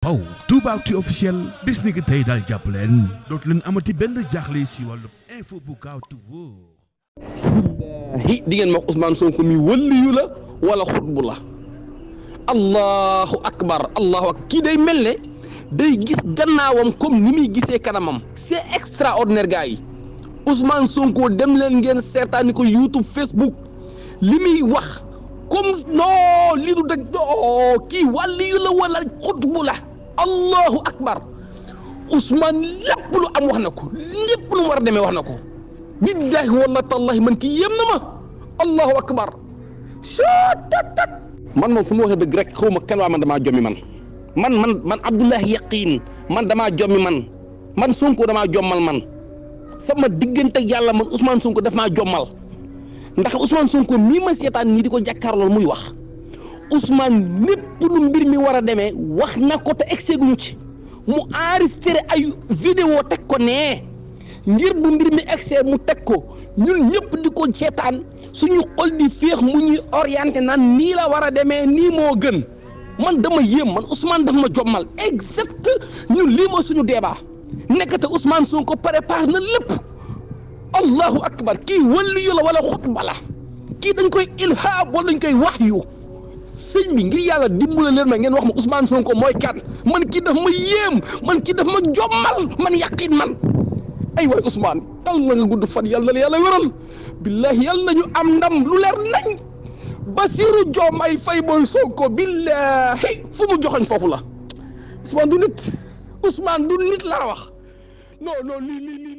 waaw Toubactu officiel bis ni ki tey daal jàpp leen dootu leen amati benn jaaxle si wàllu info bu gaaw te wóor. di ngeen wax Ousmane Sonko mi wëliyu la wala xutbu la allahu akbar kii day mel ne day gis gannaawam comme ni muy gisee kanamam c'est extraordinaire gars yi Ousmane Sonko dem leen ngeen seetaani ko YouTube Facebook li muy wax comme non lii du dëgg kii wàliyu la wala xutbu la allahu akbar Ousmane lépp lu am wax na ko lépp lu war a demee wax na ko billahi wala tallahi man kii yéem na ma allahu akbar man moom fu mu waxee dëgg rek xaw ma kan waa man damaa jommi man Abdoulaye Yaqiin man damaa jommi man Sonko damaa jommal man sama diggante yàlla man Ousmane Sonko daf maa jommal ndax Ousmane Sonko mii ma seetaan nii di ko jàkkaarlool muy wax Ousmane lépp lu mbir mi war a demee wax na ko te egseeguñu ci mu enregistré ay vidéo teg ko nee ngir bu mbir mi egsee mu teg ko ñun ñëpp di ko seetaan suñu xol di féex mu ñuy orienté naan nii la war a demee nii moo gën man dama yéem man Ousmane daf ma jommal exact ñun lii mooy suñu débat nekkate Ousmane Sonko prépare na lépp allahu akbar kii waliyu la wala xutba la kii dañ koy ilhaam wala dañ koy wahyu sëñ bi ngir yàlla dimbale leen ma ngeen wax ma Ousmane Sonko mooy kan man kii daf ma yéem man kii daf ma jommal man Yaqiin man ay waay Ousmane yal na nga gudd fan yal na la yàlla wéral billahi yal nañu am ndam lu leer nañ Bassirou Diomaye Faye mooy Sonko billahi fu mu joxoñ foofu la Ousmane du nit laa wax non lii